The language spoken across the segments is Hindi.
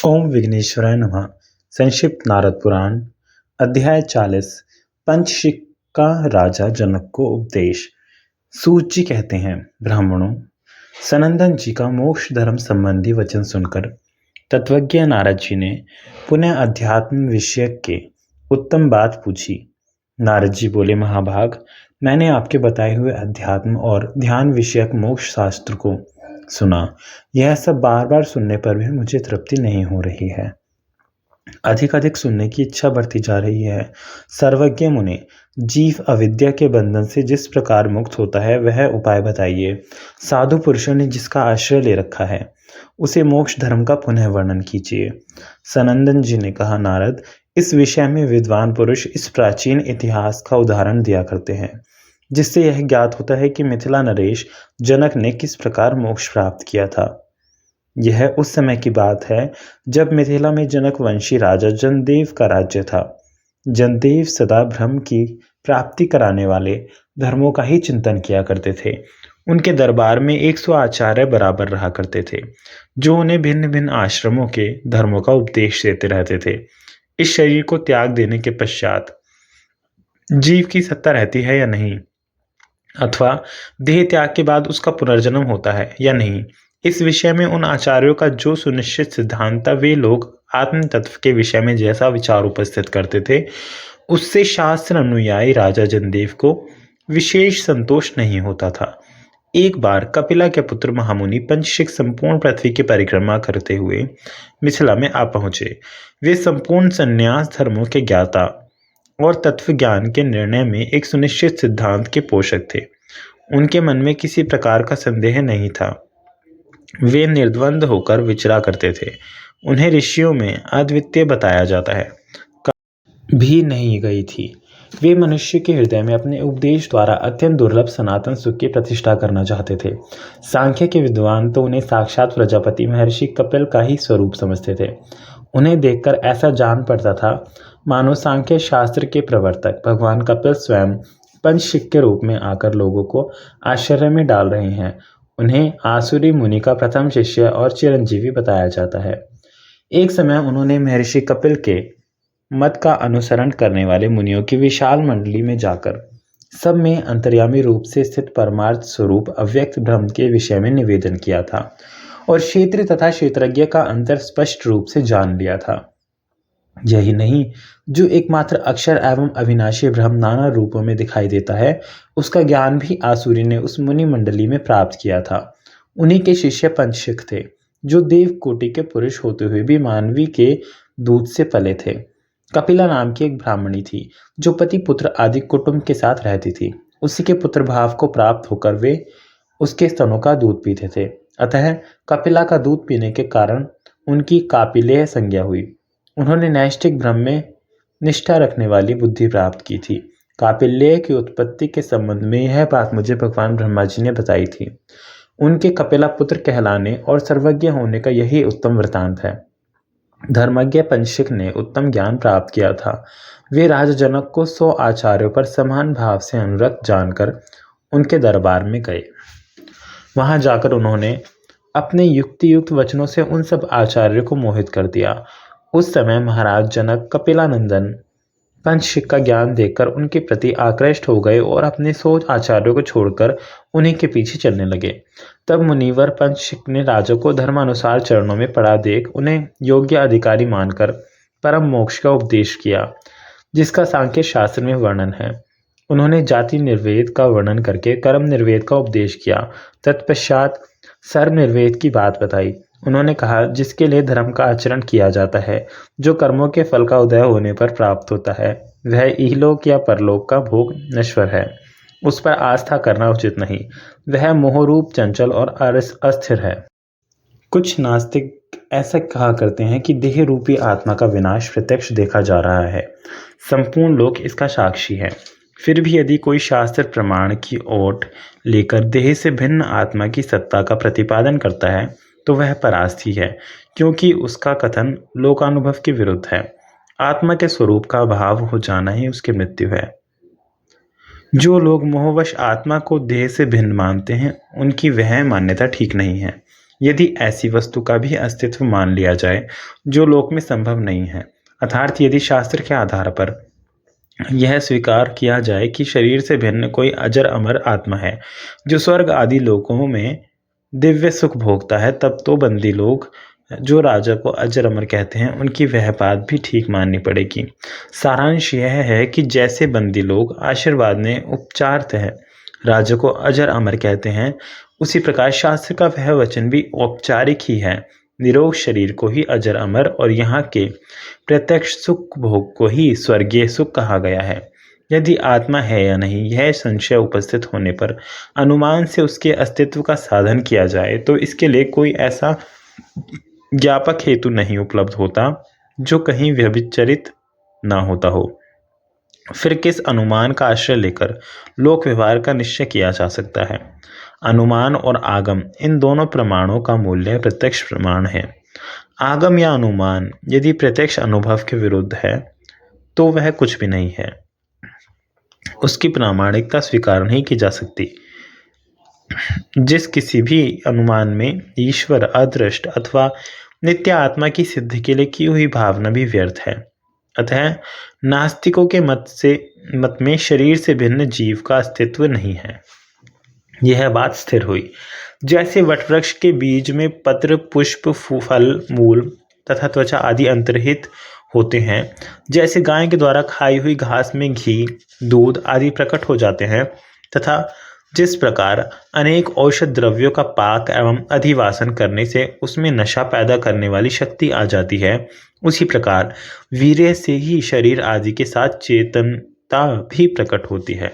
ओम विघ्नेश्वराय नमः। संक्षिप्त नारद पुराण अध्याय 40। पंचशिका राजा जनक को उपदेश। सूत जी कहते हैं, ब्राह्मणों, सनंदन जी का मोक्ष धर्म संबंधी वचन सुनकर तत्वज्ञ नारद जी ने पुनः अध्यात्म विषय के उत्तम बात पूछी। नारद जी बोले, महाभाग, मैंने आपके बताए हुए अध्यात्म और ध्यान विषयक मोक्ष शास्त्र को सुना। यह सब बार बार सुनने पर भी मुझे तृप्ति नहीं हो रही है। अधिक अधिक सुनने की इच्छा बढ़ती जा रही है। सर्वज्ञ मुने, जीव अविद्या के बंधन से जिस प्रकार मुक्त होता है वह उपाय बताइए। साधु पुरुषों ने जिसका आश्रय ले रखा है उसे मोक्ष धर्म का पुनः वर्णन कीजिए। सनंदन जी ने कहा, नारद, इस विषय में विद्वान पुरुष इस प्राचीन इतिहास का उदाहरण दिया करते हैं, जिससे यह ज्ञात होता है कि मिथिला नरेश जनक ने किस प्रकार मोक्ष प्राप्त किया था। यह उस समय की बात है जब मिथिला में जनक वंशी राजा जनदेव का राज्य था। जनदेव सदा ब्रह्म की प्राप्ति कराने वाले धर्मों का ही चिंतन किया करते थे। उनके दरबार में 100 आचार्य बराबर रहा करते थे, जो उन्हें भिन्न भिन्न आश्रमों के धर्मों का उपदेश देते रहते थे। इस शरीर को त्याग देने के पश्चात जीव की सत्ता रहती है या नहीं, अथवा देह त्याग के बाद उसका पुनर्जन्म होता है या नहीं, इस विषय में उन आचार्यों का जो सुनिश्चित सिद्धांत था, वे लोग आत्म तत्व के विषय में जैसा विचार उपस्थित करते थे, उससे शास्त्र अनुयायी राजा जनदेव को विशेष संतोष नहीं होता था। एक बार कपिला के पुत्र महामुनि पंचशिक संपूर्ण पृथ्वी की परिक्रमा करते हुए मिथिला में आ पहुंचे। वे संपूर्ण संन्यास धर्मों के ज्ञाता और तत्व ज्ञान के निर्णय में एक सुनिश्चित सिद्धांत के पोषक थे। उनके मन में किसी प्रकार का संदेह नहीं था। वे निर्द्वंद होकर विचरा करते थे। उन्हें ऋषियों में अद्वितीय बताया जाता है भी नहीं गई थी। वे मनुष्य के हृदय में अपने उपदेश द्वारा अत्यंत दुर्लभ सनातन सुख की प्रतिष्ठा करना चाहते थे। सांख्य के विद्वान तो उन्हें साक्षात प्रजापति महर्षि कपिल का ही स्वरूप समझते थे। उन्हें देखकर ऐसा जान पड़ता था मानो सांख्य शास्त्र के प्रवर्तक भगवान कपिल स्वयं पंचशिक के रूप में आकर लोगों को आश्चर्य में डाल रहे हैं। उन्हें आसुरी मुनि का प्रथम शिष्य और चिरंजीवी बताया जाता है। एक समय उन्होंने महर्षि कपिल के मत का अनुसरण करने वाले मुनियों की विशाल मंडली में जाकर सब में अंतर्यामी रूप से स्थित परमार्थ स्वरूप अव्यक्त ब्रह्म के विषय में निवेदन किया था और क्षेत्र तथा क्षेत्रज्ञ का अंतर स्पष्ट रूप से जान लिया था। यही नहीं, जो एकमात्र अक्षर एवं अविनाशी ब्रह्म नाना रूपों में दिखाई देता है, उसका ज्ञान भी आसुरी ने उस मुनि मंडली में प्राप्त किया था। उन्हीं के शिष्य पंचशिक थे, जो देव कोटि के पुरुष होते हुए भी मानवी के दूध से पले थे। कपिला नाम की एक ब्राह्मणी थी, जो पति पुत्र आदि कुटुंब के साथ रहती थी। उसी के पुत्र भाव को प्राप्त होकर वे उसके स्तनों का दूध पीते थे। अतः कपिला का दूध पीने के कारण उनकी कापिलेय संज्ञा हुई। उन्होंने नैष्ठिक ब्रह्म में निष्ठा रखने वाली बुद्धि प्राप्त की थी। कापिलेय की उत्पत्ति के संबंध में यह बात मुझे भगवान ब्रह्मा जी ने बताई थी। उनके कपिला पुत्र कहलाने और सर्वज्ञ होने का यही उत्तम वृतांत है। धर्मज्ञ पंचशिक ने उत्तम ज्ञान प्राप्त किया था। वे राजा जनक को 100 आचार्यों पर समान भाव से अनुरक्त जानकर उनके दरबार में गए। वहां जाकर उन्होंने अपने युक्तियुक्त वचनों से उन सब आचार्यों को मोहित कर दिया। उस समय महाराज जनक कपिलानंदन पंचशिक का ज्ञान देखकर उनके प्रति आकृष्ट हो गए और अपने 100 आचार्यों को छोड़कर उन्हीं के पीछे चलने लगे। तब मुनिवर पंचशिक ने राजा को धर्मानुसार चरणों में पड़ा देख उन्हें योग्य अधिकारी मानकर परम मोक्ष का उपदेश किया, जिसका सांख्य शास्त्र में वर्णन है। उन्होंने जाति निर्वेद का वर्णन करके कर्म निर्वेद का उपदेश किया। तत्पश्चात सर्व निर्वेद की बात बताई। उन्होंने कहा, जिसके लिए धर्म का आचरण किया जाता है, जो कर्मों के फल का उदय होने पर प्राप्त होता है, वह इहलोक या परलोक का भोग नश्वर है। उस पर आस्था करना उचित नहीं। वह मोहरूप, चंचल और अस्थिर है। कुछ नास्तिक ऐसा कहा करते हैं कि देह रूपी आत्मा का विनाश प्रत्यक्ष देखा जा रहा है। संपूर्ण लोक इसका साक्षी है। फिर भी यदि कोई शास्त्र प्रमाण की ओट लेकर देह से भिन्न आत्मा की सत्ता का प्रतिपादन करता है, तो वह परास्थी है, क्योंकि उसका कथन लोकानुभव के विरुद्ध है। आत्मा के स्वरूप का अभाव हो जाना ही उसकी मृत्यु है। जो लोग मोहवश आत्मा को देह से भिन्न मानते हैं, उनकी वह मान्यता ठीक नहीं है। यदि ऐसी वस्तु का भी अस्तित्व मान लिया जाए जो लोक में संभव नहीं है, अर्थात यदि शास्त्र के आधार पर यह स्वीकार किया जाए कि शरीर से भिन्न कोई अजर अमर आत्मा है जो स्वर्ग आदि लोकों में दिव्य सुख भोगता है, तब तो बंदी लोग जो राजा को अजर अमर कहते हैं उनकी वह बात भी ठीक माननी पड़ेगी। सारांश यह है कि जैसे बंदी लोग आशीर्वाद में उपचारतः राजा को अजर अमर कहते हैं, उसी प्रकार शास्त्र का वह वचन भी औपचारिक ही है। निरोग शरीर को ही अजर अमर और यहाँ के प्रत्यक्ष सुख भोग को ही स्वर्गीय सुख कहा गया है। यदि आत्मा है या नहीं यह संशय उपस्थित होने पर अनुमान से उसके अस्तित्व का साधन किया जाए तो इसके लिए कोई ऐसा ज्ञापक हेतु नहीं उपलब्ध होता जो कहीं व्यभिचरित ना होता हो। फिर किस अनुमान का आश्रय लेकर लोक व्यवहार का निश्चय किया जा सकता है? अनुमान और आगम इन दोनों प्रमाणों का मूल्य प्रत्यक्ष प्रमाण है। आगम या अनुमान यदि प्रत्यक्ष अनुभव के विरुद्ध है तो वह कुछ भी नहीं है, उसकी प्रामाणिकता स्वीकार नहीं की जा सकती। जिस किसी भी अनुमान में ईश्वर, अदृष्ट अथवा नित्य आत्मा की सिद्धि के लिए की हुई भावना भी व्यर्थ है। अतः नास्तिकों के मत में शरीर से भिन्न जीव का अस्तित्व नहीं है। यह बात स्थिर हुई। जैसे वटवृक्ष के बीज में पत्र, पुष्प, फल, मूल तथा त्वचा आदि अंतर्हित होते हैं, जैसे गाय के द्वारा खाई हुई घास में घी, दूध आदि प्रकट हो जाते हैं, तथा जिस प्रकार अनेक औषध द्रव्यों का पाक एवं अधिवासन करने से उसमें नशा पैदा करने वाली शक्ति आ जाती है, उसी प्रकार वीर्य से ही शरीर आदि के साथ चेतनता भी प्रकट होती है।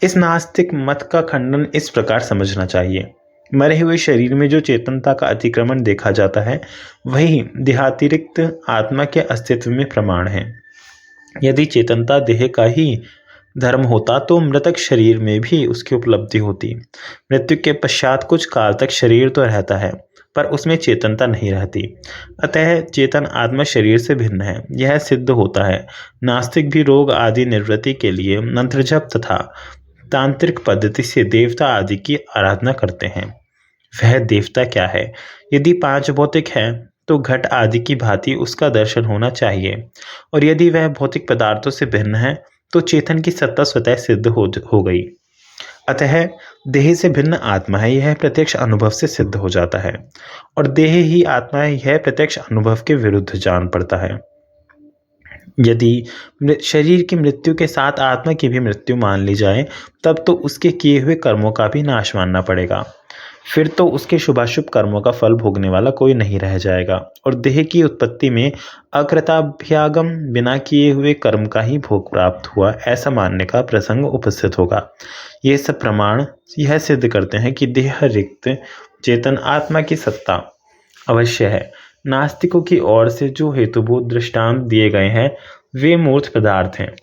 इस नास्तिक मत का खंडन इस प्रकार समझना चाहिए। मरे हुए शरीर में जो चेतनता का अतिक्रमण देखा जाता है वही देहातिरिक्त आत्मा के अस्तित्व में प्रमाण है। यदि चेतनता देह का ही धर्म होता तो मृतक शरीर में भी उसकी उपलब्धि होती। मृत्यु के पश्चात कुछ काल तक शरीर तो रहता है पर उसमें चेतनता नहीं रहती। अतः चेतन आत्मा शरीर से भिन्न है, यह सिद्ध होता है। नास्तिक भी रोग आदि निवृत्ति के लिए मंत्र जप तथा तांत्रिक पद्धति से देवता आदि की आराधना करते हैं। वह देवता क्या है? यदि पांच भौतिक है तो घट आदि की भांति उसका दर्शन होना चाहिए, और यदि वह भौतिक पदार्थों से भिन्न है तो चेतन की सत्ता स्वतः सिद्ध हो गई। अतः देह से भिन्न आत्मा है, यह प्रत्यक्ष अनुभव से सिद्ध हो जाता है, और देह ही आत्मा है, यह प्रत्यक्ष अनुभव के विरुद्ध जान पड़ता है। यदि शरीर की मृत्यु के साथ आत्मा की भी मृत्यु मान ली जाए तब तो उसके किए हुए कर्मों का भी नाश मानना पड़ेगा। फिर तो उसके शुभाशुभ कर्मों का फल भोगने वाला कोई नहीं रह जाएगा, और देह की उत्पत्ति में अकृताभ्यागम बिना किए हुए कर्म का ही भोग प्राप्त हुआ ऐसा मानने का प्रसंग उपस्थित होगा। ये सब प्रमाण यह सिद्ध करते हैं कि देह रिक्त चेतन आत्मा की सत्ता अवश्य है। नास्तिकों की ओर से जो हेतुभूत दृष्टांत दिए गए हैं वे मूर्त पदार्थ हैं।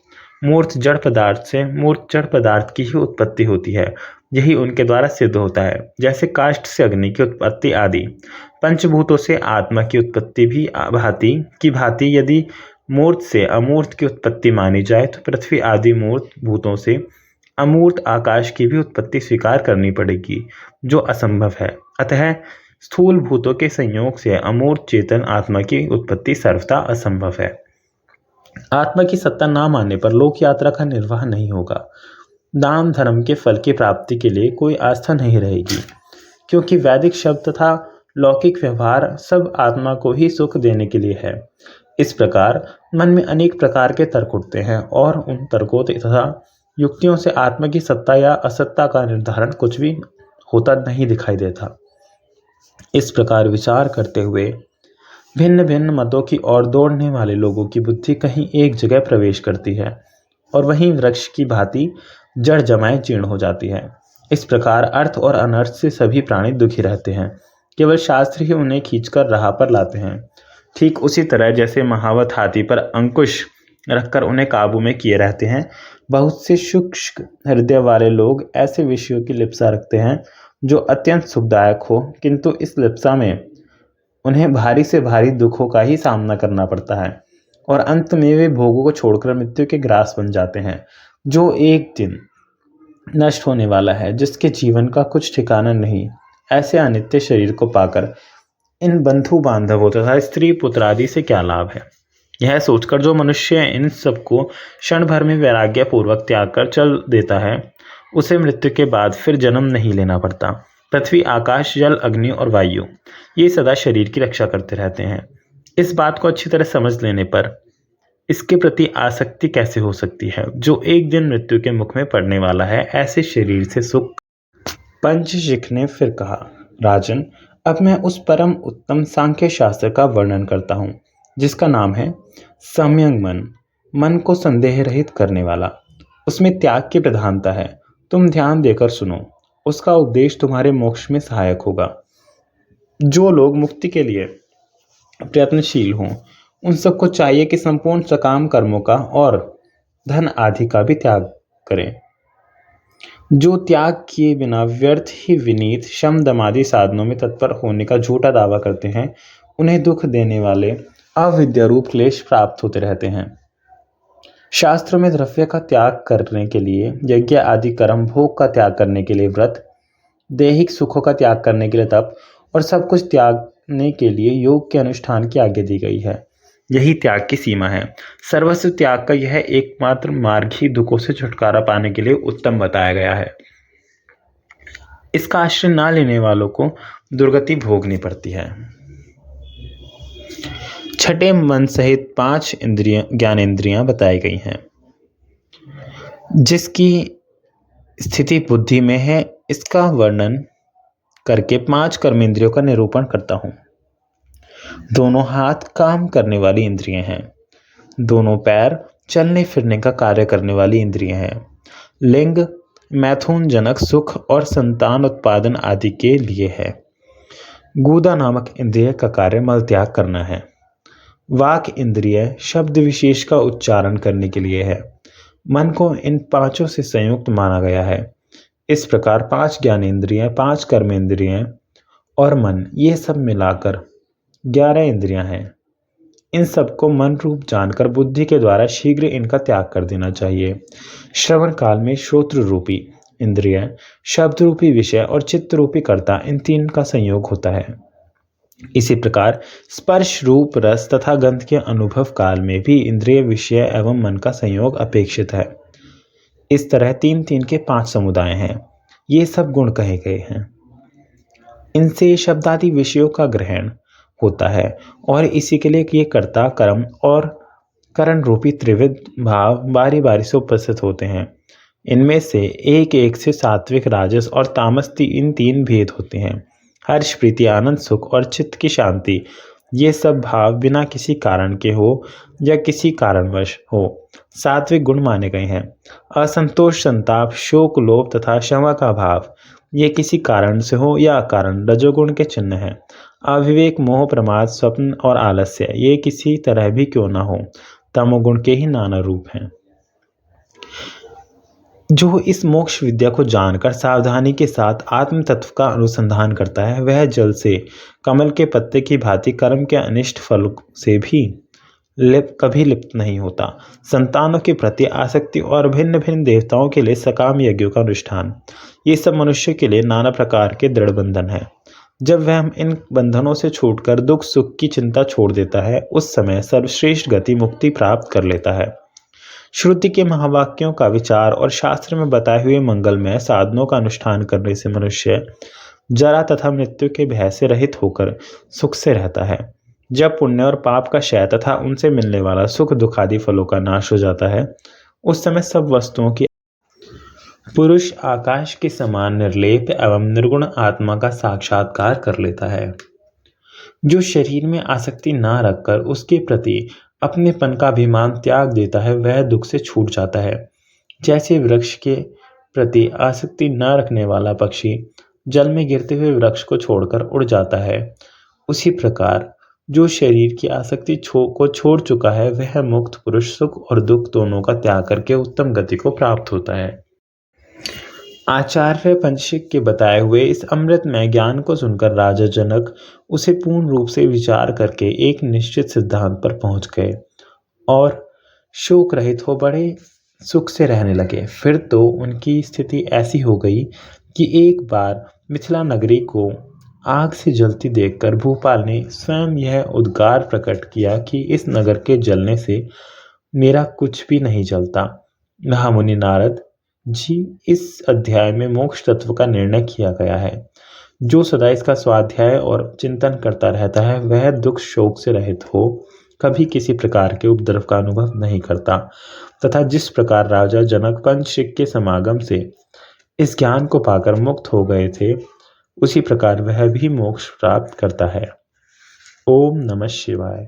मूर्त जड़ पदार्थ से मूर्त जड़ पदार्थ की ही उत्पत्ति होती है, यही उनके द्वारा सिद्ध होता है। जैसे काष्ठ से अग्नि की उत्पत्ति आदि पंचभूतों से आत्मा की उत्पत्ति भी भांति यदि मूर्त से अमूर्त की उत्पत्ति मानी जाए तो पृथ्वी आदि मूर्त भूतों से अमूर्त आकाश की भी उत्पत्ति स्वीकार करनी पड़ेगी, जो असंभव है। अतः स्थूल भूतों के संयोग से अमूर्त चेतन आत्मा की उत्पत्ति सर्वथा असंभव है। आत्मा की सत्ता ना मानने पर लोक यात्रा का निर्वाह नहीं होगा। दान धर्म के फल की प्राप्ति के लिए कोई आस्था नहीं रहेगी, क्योंकि वैदिक शब्द तथा लौकिक व्यवहार सब आत्मा को ही सुख देने के लिए है। इस प्रकार मन में अनेक प्रकार के तर्क उठते हैं, और उन तर्कों तथा युक्तियों से आत्मा की सत्ता या असत्ता का निर्धारण कुछ भी होता नहीं दिखाई देता। इस प्रकार विचार करते हुए भिन्न भिन्न मतों की ओर दौड़ने वाले लोगों की बुद्धि कहीं एक जगह प्रवेश करती है और वहीं वृक्ष की भांति जड़ जमाए जीर्ण हो जाती है। इस प्रकार अर्थ और अनर्थ से सभी प्राणी दुखी रहते हैं, केवल शास्त्र ही उन्हें खींचकर राह पर लाते हैं। ठीक उसी तरह जैसे महावत हाथी पर अंकुश रखकर उन्हें काबू में किए रहते हैं, बहुत से शुष्क हृदय वाले लोग ऐसे विषयों की लिप्सा रखते हैं जो अत्यंत सुखदायक हो, किंतु इस लिप्सा में उन्हें भारी से भारी दुखों का ही सामना करना पड़ता है, और अंत में वे भोगों को छोड़कर मृत्यु के ग्रास बन जाते हैं, जो एक दिन नष्ट होने वाला है, जिसके जीवन का कुछ ठिकाना नहीं। ऐसे अनित्य शरीर को पाकर इन बंधु बांधवों तथा स्त्री पुत्र आदि से क्या लाभ है। यह सोचकर जो मनुष्य इन सबको क्षण भर में वैराग्य पूर्वक त्याग कर चल देता है, उसे मृत्यु के बाद फिर जन्म नहीं लेना पड़ता। पृथ्वी, आकाश, जल, अग्नि और वायु ये सदा शरीर की रक्षा करते रहते हैं। इस बात को अच्छी तरह समझ लेने पर इसके प्रति आसक्ति कैसे हो सकती है जो एक दिन मृत्यु के मुख में पड़ने वाला है। ऐसे शरीर से सुख। पंचशिख ने फिर कहा, राजन, अब मैं उस परम उत्तम सांख्य शास्त्र का वर्णन करता हूँ जिसका नाम है सम्यंग मन, मन को संदेह रहित करने वाला। उसमें त्याग की प्रधानता है। तुम ध्यान देकर सुनो, उसका उपदेश तुम्हारे मोक्ष में सहायक होगा। जो लोग मुक्ति के लिए प्रयत्नशील हों, उन सबको चाहिए कि संपूर्ण सकाम कर्मों का और धन आदि का भी त्याग करें। जो त्याग किए बिना व्यर्थ ही विनीत शम दम आदि साधनों में तत्पर होने का झूठा दावा करते हैं, उन्हें दुख देने वाले अविद्या रूप क्लेश प्राप्त होते रहते हैं। शास्त्र में द्रव्य का त्याग करने के लिए यज्ञ आदि कर्म, भोग का त्याग करने के लिए व्रत, दैहिक सुखों का त्याग करने के लिए तप और सब कुछ त्यागने के लिए योग के अनुष्ठान की आज्ञा दी गई है। यही त्याग की सीमा है। सर्वस्व त्याग का यह एकमात्र मार्ग ही दुखों से छुटकारा पाने के लिए उत्तम बताया गया है। इसका आश्रय ना लेने वालों को दुर्गति भोगनी पड़ती है। छठे मन सहित 5 ज्ञानेंद्रियां बताई गई हैं, जिसकी स्थिति बुद्धि में है। इसका वर्णन करके 5 कर्मेंद्रियों का निरूपण करता हूं। दोनों हाथ काम करने वाली इंद्रियां हैं। दोनों पैर चलने फिरने का कार्य करने वाली इंद्रियां हैं। लिंग मैथुन जनक सुख और संतान उत्पादन आदि के लिए है। गूदा नामक इंद्रिय का कार्य मल त्याग करना है। वाक इंद्रिय शब्द विशेष का उच्चारण करने के लिए है। मन को इन 5 से संयुक्त माना गया है। इस प्रकार 5 ज्ञानेंद्रियां, 5 कर्मेंद्रियां और मन, ये सब मिलाकर 11 इंद्रियां हैं। इन सबको मन रूप जानकर बुद्धि के द्वारा शीघ्र इनका त्याग कर देना चाहिए। श्रवण काल में श्रोत्र रूपी इंद्रिय, शब्द रूपी विषय और चित्त रूपी कर्ता, इन 3 का संयोग होता है। इसी प्रकार स्पर्श, रूप, रस तथा गंध के अनुभव काल में भी इंद्रिय, विषय एवं मन का संयोग अपेक्षित है। इस तरह 3-3 के 5 समुदाय हैं। ये सब गुण कहे गए हैं। इनसे शब्दादि विषयों का ग्रहण होता है और इसी के लिए ये कर्ता, कर्म और करण रूपी त्रिविध भाव बारी बारी से उपस्थित होते हैं। इनमें से एक से सात्विक, राजस और तामस इन 3 भेद होते हैं। हर्ष, प्रीति, आनंद, सुख और चित्त की शांति, ये सब भाव बिना किसी कारण के हो या किसी कारणवश हो सात्विक गुण माने गए हैं। असंतोष, संताप, शोक, लोभ तथा क्षमा का भाव, ये किसी कारण से हो या अकारण रजोगुण के चिन्ह हैं। अविवेक, मोह, प्रमाद, स्वप्न और आलस्य, ये किसी तरह भी क्यों ना हो तमोगुण के ही नाना रूप हैं। जो इस मोक्ष विद्या को जानकर सावधानी के साथ आत्म तत्व का अनुसंधान करता है, वह जल से कमल के पत्ते की भांति कर्म के अनिष्ट फल से भी कभी लिप्त नहीं होता। संतानों के प्रति आसक्ति और भिन्न भिन्न देवताओं के लिए सकाम यज्ञों का अनुष्ठान, ये सब मनुष्य के लिए नाना प्रकार के दृढ़ बंधन है। जब वह इन बंधनों से छूटकर दुख सुख की चिंता छोड़ देता है, उस समय सर्वश्रेष्ठ गति मुक्ति प्राप्त कर लेता है। श्रुति के महावाक्यों का विचार और शास्त्र में बताए हुए मंगलमय साधनों का अनुष्ठान करने से मनुष्य जरा तथा मृत्यु के भय से रहित होकर सुख से रहता है। जब पुण्य और पाप का क्षय तथा उनसे मिलने वाला सुख दुख आदि फलों का नाश हो जाता है, उस समय सब वस्तुओं की पुरुष आकाश के समान निर्लेप एवं निर्गुण आत्मा का साक्षात्कार कर लेता है। जो शरीर में आसक्ति ना रखकर उसके प्रति अपनेपन का अभिमान त्याग देता है, वह दुख से छूट जाता है। जैसे वृक्ष के प्रति आसक्ति न रखने वाला पक्षी जल में गिरते हुए वृक्ष को छोड़कर उड़ जाता है, उसी प्रकार जो शरीर की आसक्ति को छोड़ चुका है, वह मुक्त पुरुष सुख और दुख दोनों का त्याग करके उत्तम गति को प्राप्त होता है। आचार्य पंचशिख के बताए हुए इस अमृतमय ज्ञान को सुनकर राजा जनक उसे पूर्ण रूप से विचार करके एक निश्चित सिद्धांत पर पहुंच गए और शोक रहित हो बड़े सुख से रहने लगे। फिर तो उनकी स्थिति ऐसी हो गई कि एक बार मिथिला नगरी को आग से जलती देखकर भूपाल ने स्वयं यह उद्गार प्रकट किया कि इस नगर के जलने से मेरा कुछ भी नहीं जलता। महामुनि नारद जी, इस अध्याय में मोक्ष तत्व का निर्णय किया गया है। जो सदा इसका स्वाध्याय और चिंतन करता रहता है वह दुख शोक से रहित हो कभी किसी प्रकार के उपद्रव का अनुभव नहीं करता, तथा जिस प्रकार राजा जनक पंचशिख के समागम से इस ज्ञान को पाकर मुक्त हो गए थे, उसी प्रकार वह भी मोक्ष प्राप्त करता है। ओम नमः शिवाय।